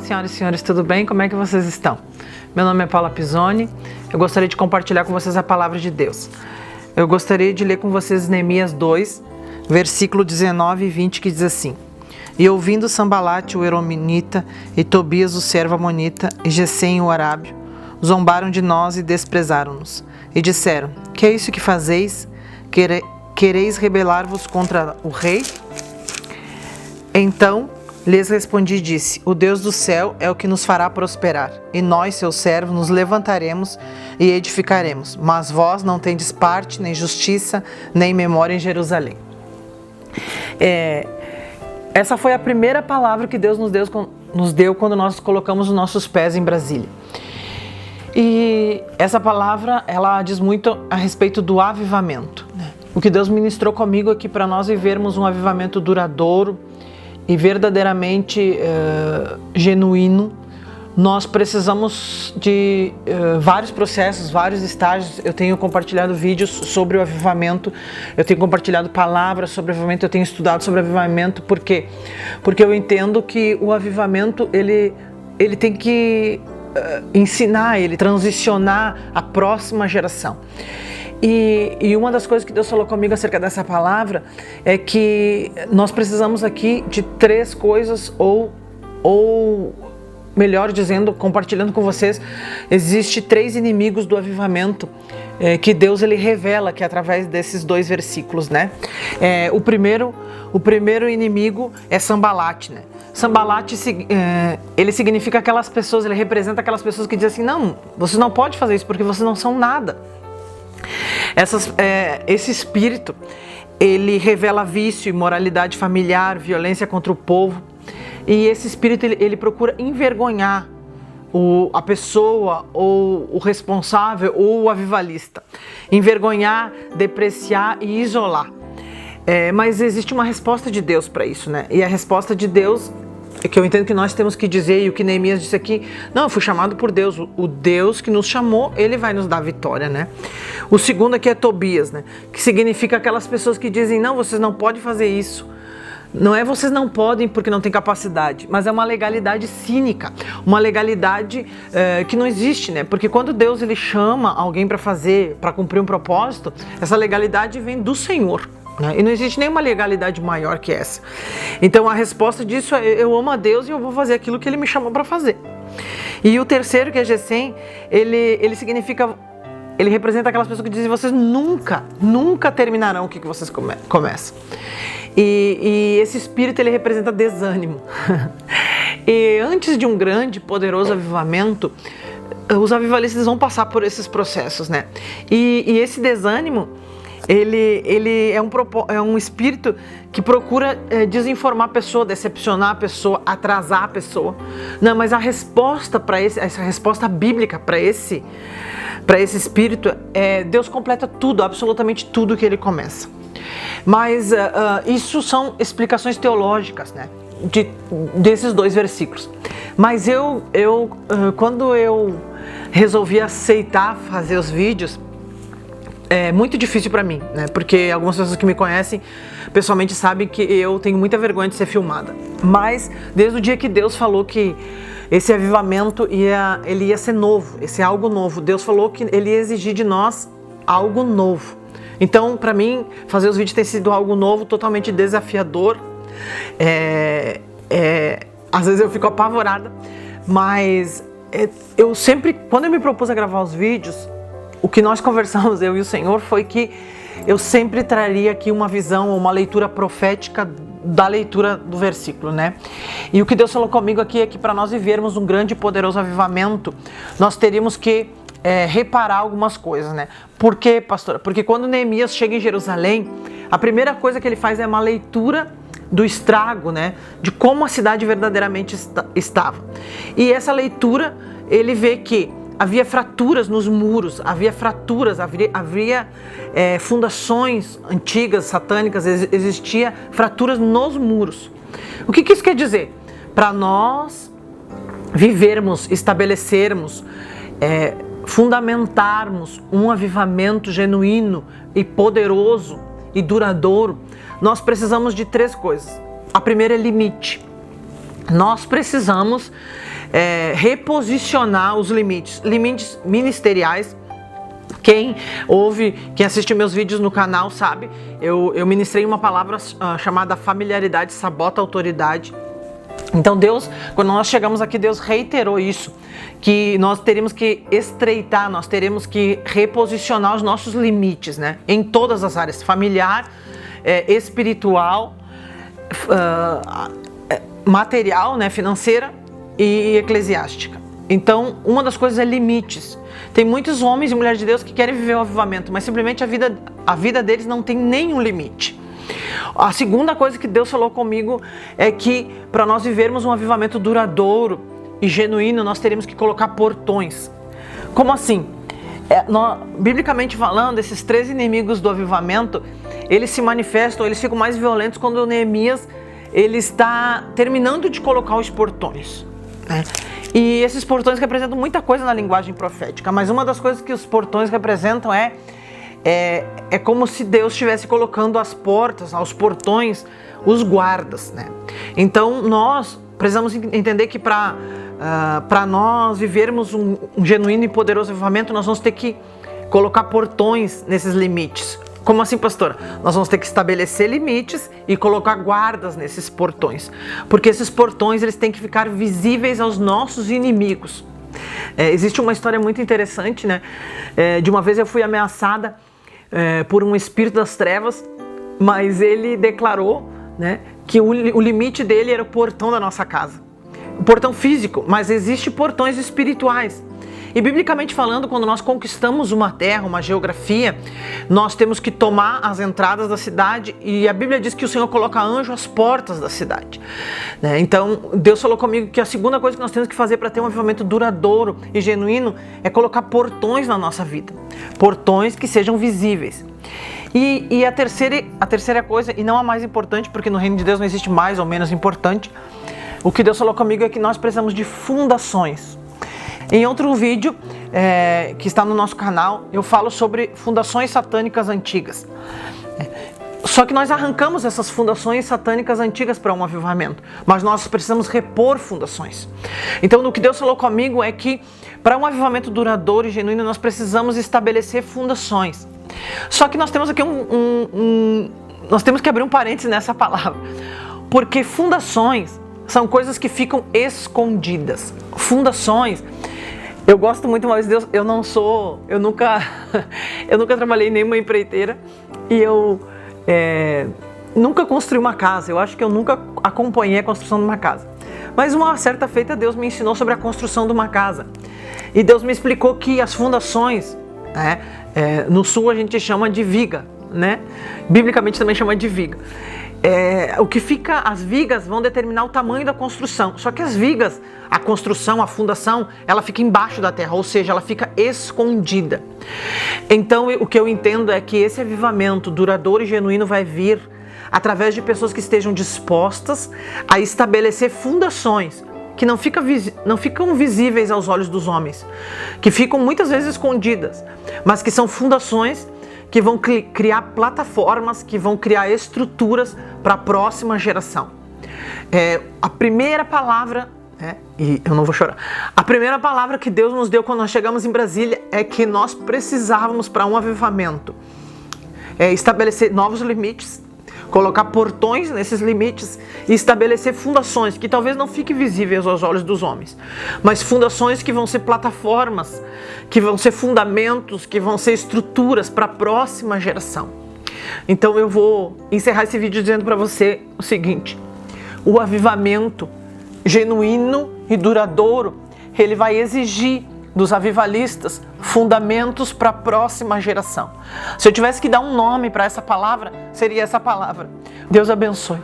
senhoras e senhores, tudo bem? Como é que vocês estão? Meu nome é Paula Pisoni, eu gostaria de compartilhar com vocês a palavra de Deus. Eu gostaria de ler com vocês Neemias 2, versículo 19 e 20, que diz assim: E ouvindo Sambalate o Erominita, e Tobias o servo Amonita, e Gesem o Arábio, zombaram de nós e desprezaram-nos, e disseram: Que é isso que fazeis? Quereis rebelar-vos contra o rei? Então lhes respondi e disse: O Deus do céu é o que nos fará prosperar, e nós, seus servos, nos levantaremos e edificaremos, mas vós não tendes parte, nem justiça, nem memória em Jerusalém. Essa foi a primeira palavra que Deus nos deu quando nós colocamos os nossos pés em Brasília. E essa palavra, ela diz muito a respeito do avivamento, né? O que Deus ministrou comigo aqui para nós vivermos um avivamento duradouro e verdadeiramente genuíno, nós precisamos de vários processos, vários estágios. Eu tenho compartilhado vídeos sobre o avivamento, eu tenho compartilhado palavras sobre o avivamento, eu tenho estudado sobre o avivamento. Por quê? Porque eu entendo que o avivamento, ele tem que ensinar, ele transicionar a próxima geração. E uma das coisas que Deus falou comigo acerca dessa palavra é que nós precisamos aqui de três coisas, ou melhor dizendo, compartilhando com vocês, existe três inimigos do avivamento que Deus ele revela aqui através desses dois versículos, né? O primeiro inimigo é Sambalate, né? Sambalate, ele significa aquelas pessoas, ele representa aquelas pessoas que dizem assim: não, vocês não podem fazer isso porque vocês não são nada. Esse espírito, ele revela vício, imoralidade familiar, violência contra o povo. E esse espírito, ele procura envergonhar a pessoa, ou o responsável, ou o avivalista. Envergonhar, depreciar e isolar. Mas existe uma resposta de Deus para isso, né? E a resposta de Deus é que eu entendo que nós temos que dizer, e o que Neemias disse aqui: não, eu fui chamado por Deus, o Deus que nos chamou, ele vai nos dar a vitória, né? O segundo aqui é Tobias, né? Que significa aquelas pessoas que dizem: não, vocês não podem fazer isso. Não é vocês não podem porque não tem capacidade, mas é uma legalidade cínica, uma legalidade que não existe, né? Porque quando Deus ele chama alguém para fazer, para cumprir um propósito, essa legalidade vem do Senhor, né? E não existe nenhuma legalidade maior que essa. Então a resposta disso é: eu amo a Deus e eu vou fazer aquilo que ele me chamou para fazer. E o terceiro, que é Gesem, ele significa, ele representa aquelas pessoas que dizem: vocês nunca terminarão o que vocês começam. E esse espírito, ele representa desânimo. E antes de um grande, poderoso avivamento, os avivalistas vão passar por esses processos, né? E esse desânimo, ele é um espírito que procura desinformar a pessoa, decepcionar a pessoa, atrasar a pessoa. Não, mas a resposta para essa resposta bíblica para esse espírito é: Deus completa tudo, absolutamente tudo que ele começa. Mas isso são explicações teológicas, né, desses dois versículos. Mas quando eu resolvi aceitar fazer os vídeos, é muito difícil para mim, né? Porque algumas pessoas que me conhecem pessoalmente sabem que eu tenho muita vergonha de ser filmada. Mas desde o dia que Deus falou que esse avivamento ele ia ser novo, esse algo novo, Deus falou que ele ia exigir de nós algo novo. Então, para mim, fazer os vídeos tem sido algo novo, totalmente desafiador. Às vezes eu fico apavorada, mas eu sempre, quando eu me propus a gravar os vídeos, o que nós conversamos, eu e o Senhor, foi que eu sempre traria aqui uma visão, uma leitura profética da leitura do versículo, né? E o que Deus falou comigo aqui é que para nós vivermos um grande e poderoso avivamento, nós teríamos que reparar algumas coisas, né? Por quê, pastora? Porque quando Neemias chega em Jerusalém, a primeira coisa que ele faz é uma leitura do estrago, né? De como a cidade verdadeiramente estava. E essa leitura, ele vê que havia fraturas nos muros, havia fundações antigas, satânicas, existia fraturas nos muros. O que isso quer dizer? Para nós vivermos, estabelecermos, fundamentarmos um avivamento genuíno e poderoso e duradouro, nós precisamos de três coisas. A primeira é limite. nós precisamos reposicionar os limites ministeriais. Quem assiste meus vídeos no canal sabe, eu ministrei uma palavra chamada familiaridade sabota a autoridade. Então Deus, quando nós chegamos aqui, Deus reiterou isso, que nós teríamos que estreitar, nós teremos que reposicionar os nossos limites, né? Em todas as áreas, familiar, espiritual, material, né? Financeira e eclesiástica. Então, uma das coisas é limites. Tem muitos homens e mulheres de Deus que querem viver o avivamento, mas simplesmente a vida deles não tem nenhum limite. A segunda coisa que Deus falou comigo é que para nós vivermos um avivamento duradouro e genuíno, nós teríamos que colocar portões. Como assim? Biblicamente falando, esses 3 inimigos do avivamento, eles se manifestam, eles ficam mais violentos quando Neemias ele está terminando de colocar os portões, né? E esses portões representam muita coisa na linguagem profética, mas uma das coisas que os portões representam é como se Deus estivesse colocando às portas, aos portões, os guardas, né? Então nós precisamos entender que para nós vivermos um genuíno e poderoso avivamento, nós vamos ter que colocar portões nesses limites. Como assim, pastora? Nós vamos ter que estabelecer limites e colocar guardas nesses portões, porque esses portões eles têm que ficar visíveis aos nossos inimigos. Existe uma história muito interessante, né? De uma vez eu fui ameaçada por um espírito das trevas, mas ele declarou, né, que o limite dele era o portão da nossa casa. O portão físico, mas existem portões espirituais. E biblicamente falando, quando nós conquistamos uma terra, uma geografia, nós temos que tomar as entradas da cidade, e a Bíblia diz que o Senhor coloca anjo às portas da cidade. Então, Deus falou comigo que a segunda coisa que nós temos que fazer para ter um avivamento duradouro e genuíno é colocar portões na nossa vida. Portões que sejam visíveis. E a terceira coisa, e não a mais importante, porque no reino de Deus não existe mais ou menos importante, o que Deus falou comigo é que nós precisamos de fundações. Em outro vídeo que está no nosso canal, eu falo sobre fundações satânicas antigas. Só que nós arrancamos essas fundações satânicas antigas para um avivamento, mas nós precisamos repor fundações. Então, o que Deus falou comigo é que para um avivamento duradouro e genuíno, nós precisamos estabelecer fundações. Só que nós temos aqui nós temos que abrir um parênteses nessa palavra, porque fundações são coisas que ficam escondidas. Fundações, eu gosto muito mais de Deus, eu nunca trabalhei em nenhuma empreiteira e eu nunca construí uma casa, eu acho que eu nunca acompanhei a construção de uma casa. Mas uma certa feita Deus me ensinou sobre a construção de uma casa. E Deus me explicou que as fundações, né, no sul a gente chama de viga, né? Biblicamente também chama de viga. As vigas vão determinar o tamanho da construção. Só que as vigas, a construção, a fundação, ela fica embaixo da terra, ou seja, ela fica escondida. Então, o que eu entendo é que esse avivamento duradouro e genuíno vai vir através de pessoas que estejam dispostas a estabelecer fundações que não ficam visíveis aos olhos dos homens, que ficam muitas vezes escondidas, mas que são fundações que vão criar plataformas, que vão criar estruturas para a próxima geração. A primeira palavra, e eu não vou chorar, a primeira palavra que Deus nos deu quando nós chegamos em Brasília é que nós precisávamos, para um avivamento, estabelecer novos limites, colocar portões nesses limites e estabelecer fundações que talvez não fiquem visíveis aos olhos dos homens, mas fundações que vão ser plataformas, que vão ser fundamentos, que vão ser estruturas para a próxima geração. Então eu vou encerrar esse vídeo dizendo para você o seguinte: o avivamento genuíno e duradouro, ele vai exigir dos avivalistas fundamentos para a próxima geração. Se eu tivesse que dar um nome para essa palavra, seria essa palavra. Deus abençoe.